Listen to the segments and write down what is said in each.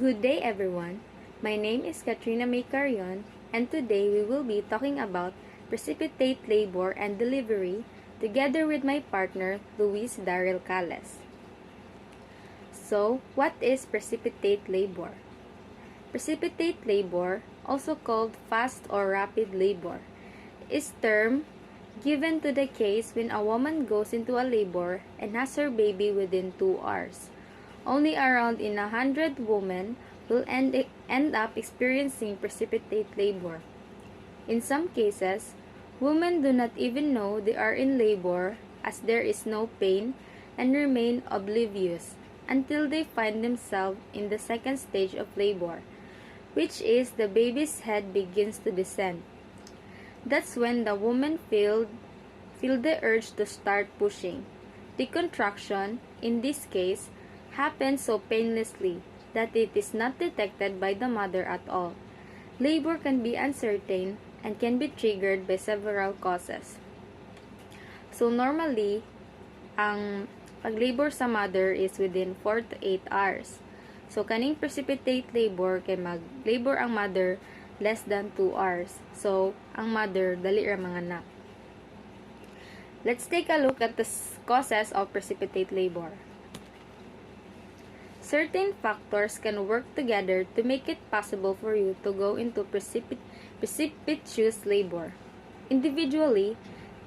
Good day everyone. My name is Katrina May Carion, and today we will be talking about precipitate labor and delivery together with my partner Luis Daryl Cales. So, what is precipitate labor? Precipitate labor, also called fast or rapid labor, is term given to the case when a woman goes into a labor and has her baby within 2 hours. Only around 100 women will end up experiencing precipitate labor. In some cases, women do not even know they are in labor as there is no pain and remain oblivious until they find themselves in the second stage of labor, which is the baby's head begins to descend. That's when the woman feel the urge to start pushing. The contraction, in this case, happens so painlessly that it is not detected by the mother at all. Labor can be uncertain and can be triggered by several causes. So normally, ang pag-labor sa mother is within 4 to 8 hours. So kaning precipitate labor kay mag-labor ang mother less than 2 hours. So ang mother dali ra manganak. Let's take a look at the causes of precipitate labor. Certain factors can work together to make it possible for you to go into precipitous labor. Individually,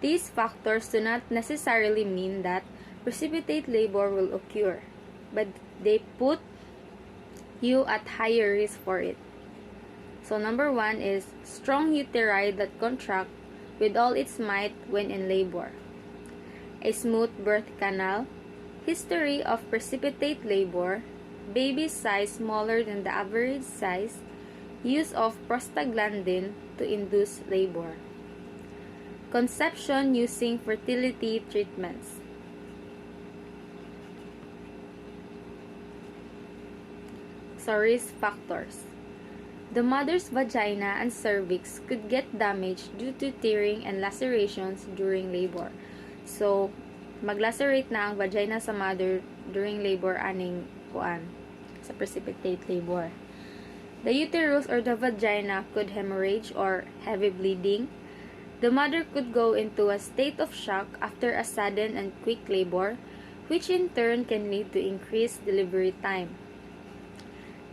these factors do not necessarily mean that precipitate labor will occur, but they put you at higher risk for it. So number 1 is strong uteri that contract with all its might when in labor. A smooth birth canal, history of precipitate labor, baby size smaller than the average size, use of prostaglandin to induce labor. Conception using fertility treatments. So risk factors. The mother's vagina and cervix could get damaged due to tearing and lacerations during labor. So, maglacerate na ang vagina sa mother during labor aning sa precipitate labor. The uterus or the vagina could hemorrhage or heavy bleeding. The mother could go into a state of shock after a sudden and quick labor, which in turn can lead to increased delivery time.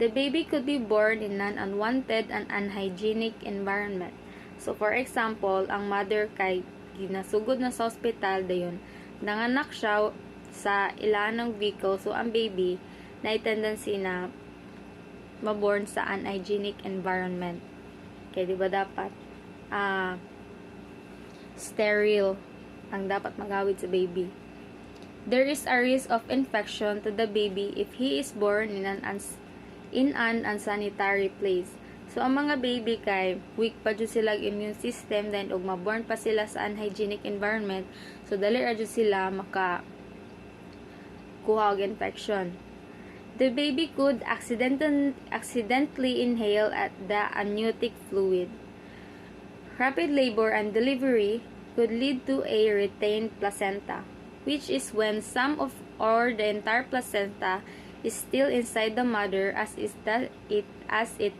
The baby could be born in an unwanted and unhygienic environment. So for example, ang mother kay ginasugod na sa ospital dayon, nanganak siya sa ilanang vehicle, so ang baby na tendency na maborn sa unhygienic environment. Kaya diba dapat sterile ang dapat magawid sa baby. There is a risk of infection to the baby if he is born in an unsanitary place. So, ang mga baby kay weak pa dyan sila immune system, then og maborn pa sila sa unhygienic environment, so dali ra dyan sila kuha og infection. The baby could accidentally inhale at the amniotic fluid. Rapid labor and delivery could lead to a retained placenta, which is when some of or the entire placenta is still inside the mother as it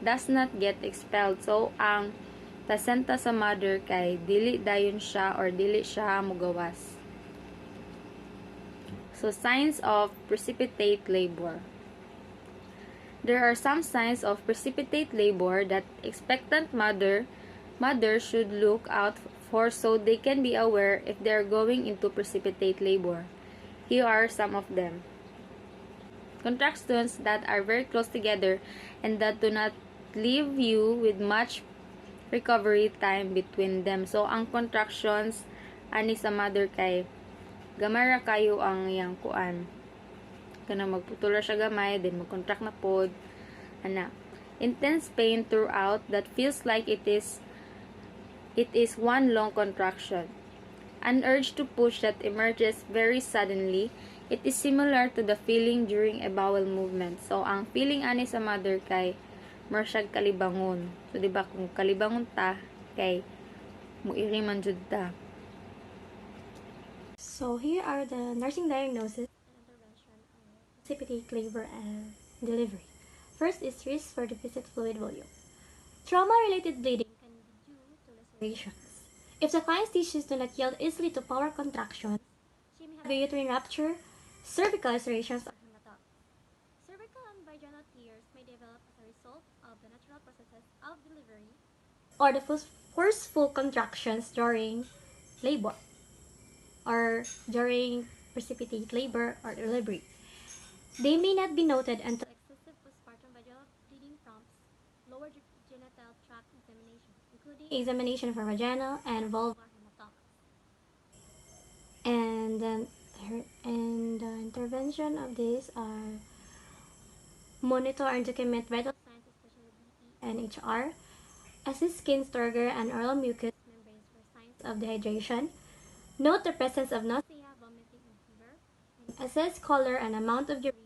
does not get expelled. So, ang placenta sa mother kay dili dayon siya or dili siya mugawas. So, signs of precipitate labor. There are some signs of precipitate labor that expectant mother should look out for so they can be aware if they are going into precipitate labor. Here are some of them. Contractions that are very close together and that do not leave you with much recovery time between them. So, ang contractions ani sa mother kay gamay ra kayo ang iyang kuan. Kana magputula siya gamay, then mag-contract na pod. Ana. Intense pain throughout that feels like it is one long contraction. An urge to push that emerges very suddenly. It is similar to the feeling during a bowel movement. So, ang feeling ani sa mother kay marsag kalibangon. So, diba, kung kalibangon ta, kay muiri man jud ta. So, here are the nursing diagnosis and intervention of precipitate labor and delivery. First is risk for deficit fluid volume. Trauma-related bleeding can be due to lacerations. If the client's tissues do not yield easily to power contractions, she may have a uterine rupture, cervical lacerations, or hematomas. Cervical and vaginal tears may develop as a result of the natural processes of delivery or the forceful contractions during labor or during precipitate labor or delivery. They may not be noted until excessive postpartum vaginal bleeding prompts lower genital tract examination, including examination for vaginal and vulvar hematomas. And the intervention of these are monitor and document vital signs, especially BP and HR, assist skin turgor and oral mucous membranes for signs of dehydration, note the presence of nausea, vomiting, and fever, and assess color and amount of urine,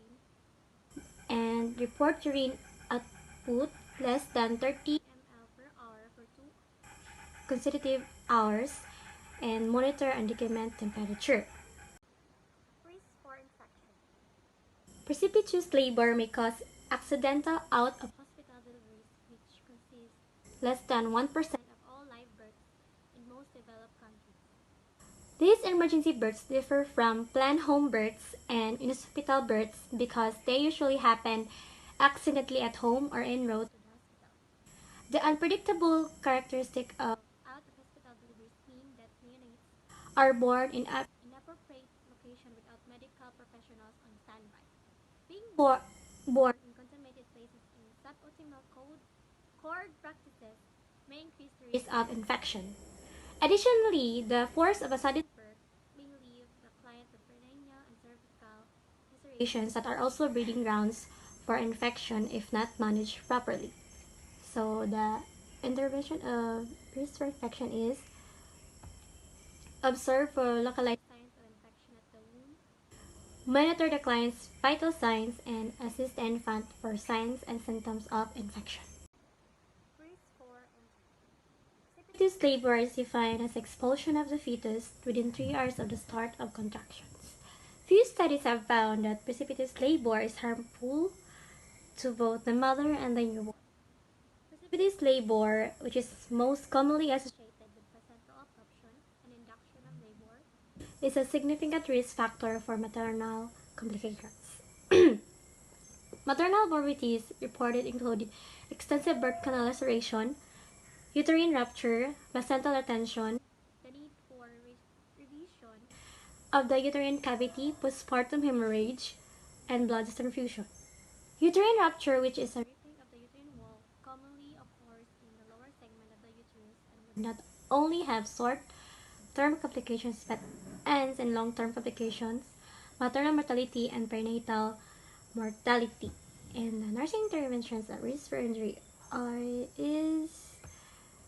and report urine output less than 30 ml per hour for 2 consecutive hours, and monitor and document temperature. Risk for infection. Precipitous labor may cause accidental out of hospital deliveries, which consist less than 1% of all live births in most developed countries. These emergency births differ from planned home births and in-hospital births because they usually happen accidentally at home or en route to the hospital. The unpredictable characteristic of out-of-hospital deliveries mean that neonates are born in inappropriate location without medical professionals on standby. Being born in contaminated places in suboptimal cord practices may increase the risk of infection. Additionally, the force of a sudden birth may leave the client with perineal and cervical lacerations that are also breeding grounds for infection if not managed properly. So the intervention of risk for infection is observe for localized signs of infection at the womb, monitor the client's vital signs, and assist the infant for signs and symptoms of infection. Precipitous labor is defined as expulsion of the fetus within 3 hours of the start of contractions. Few studies have found that precipitous labor is harmful to both the mother and the newborn. Precipitous labor, which is most commonly associated with placental abruption and induction of labor, is a significant risk factor for maternal complications. Maternal morbidities reported include extensive birth canal laceration, uterine rupture, placental retention, the need for revision of the uterine cavity, postpartum hemorrhage, and blood transfusion. Uterine rupture, which is a ripping of the uterine wall, commonly occurs in the lower segment of the uterus and would not only have short-term complications but ends in long-term complications, maternal mortality, and perinatal mortality. And the nursing interventions at risk for injury is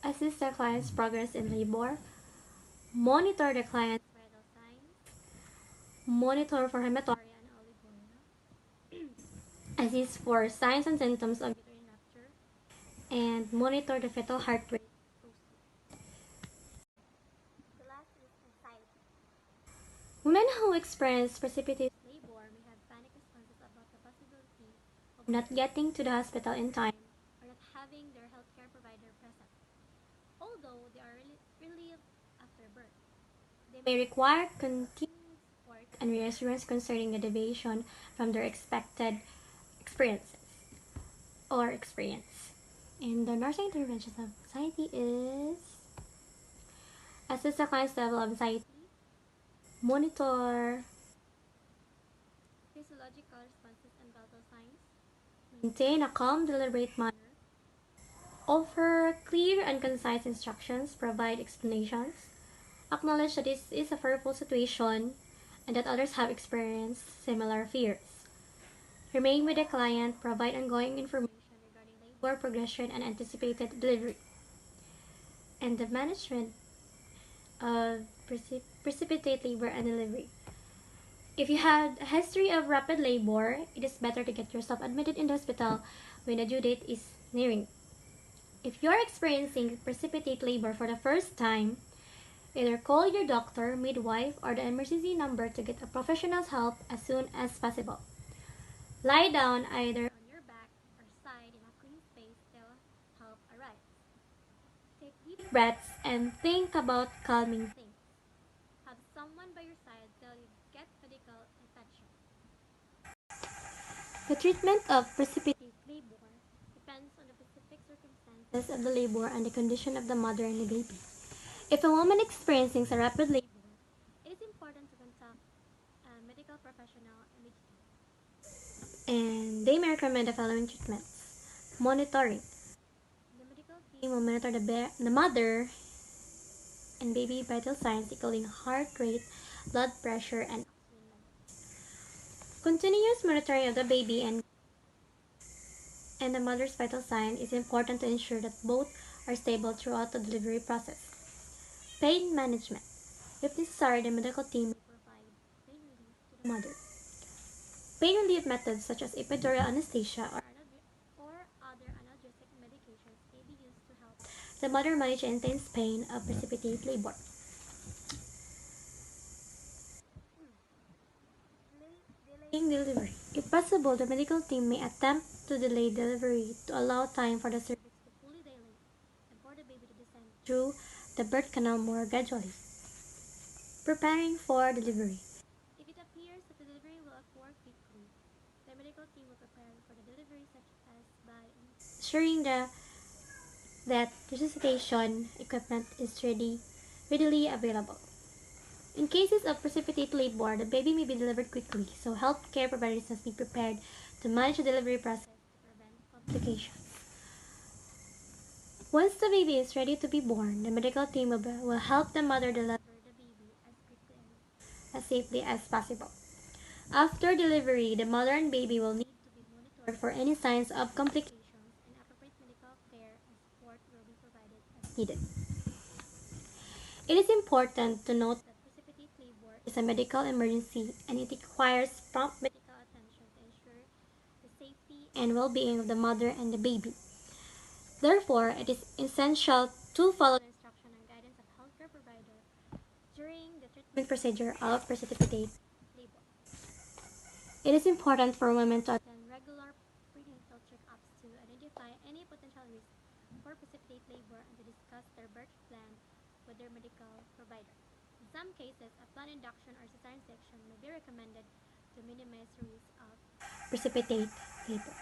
assist the client's progress in labor, monitor the client's vital signs, monitor for hematuria and oligoria, assist for signs and symptoms of uterine rupture, and monitor the fetal heart rate. The last is anxiety. Women who experience precipitated labor may have panic responses about the possibility of not getting to the hospital in time or not having their healthcare provider present. Although they are relieved after birth, they may require continued support and reassurance concerning the deviation from their expected experience. And the nursing interventions of anxiety is assess the client's level of anxiety, monitor physiological responses and vital signs, maintain a calm, deliberate manner, offer clear and concise instructions, provide explanations, acknowledge that this is a fearful situation and that others have experienced similar fears. Remain with the client, provide ongoing information regarding labor progression and anticipated delivery. And the management of precipitate labor and delivery. If you had a history of rapid labor, it is better to get yourself admitted in the hospital when the due date is nearing. If you're experiencing precipitate labor for the first time, either call your doctor, midwife, or the emergency number to get a professional's help as soon as possible. Lie down either on your back or Breaths and think about calming things. Have someone by your side till you get medical attention. The treatment of precipitate labor depends on the specific circumstances of the labor and the condition of the mother and the baby. If a woman experiencing a rapid labor, it is important to consult a medical professional immediately. And they may recommend the following treatments. Monitoring. The medical team will monitor the mother and baby vital signs including heart rate, blood pressure, and oxygen level. Continuous monitoring of the baby and the mother's vital sign is important to ensure that both are stable throughout the delivery process. Pain management. If necessary, the medical team may provide pain relief to the mother. Pain relief methods such as epidural anesthesia or other analgesic medications may be used to help the mother manage the intense pain of precipitate labor. Delaying delivery. If possible, the medical team may attempt to delay delivery to allow time for the cervix to fully dilate and for the baby to descend through the birth canal more gradually. Preparing for delivery. If it appears that the delivery will occur quickly, the medical team will prepare for the delivery such as by ensuring that resuscitation equipment is readily available. In cases of precipitate labor, the baby may be delivered quickly, so healthcare providers must be prepared to manage the delivery process to prevent complications. Once the baby is ready to be born, the medical team will help the mother deliver the baby as quickly and as safely as possible. After delivery, the mother and baby will need to be monitored for any signs of complications, and appropriate medical care and support will be provided as needed. It is important to note that precipitate labor is a medical emergency and it requires prompt medical attention to ensure the safety and well-being of the mother and the baby. Therefore, it is essential to follow the instruction and guidance of healthcare provider during the treatment procedure of precipitate labor. It is important for women to attend regular prenatal checkups to identify any potential risk for precipitate labor and to discuss their birth plan with their medical provider. In some cases, a planned induction or cesarean section may be recommended to minimize the risk of precipitate labor.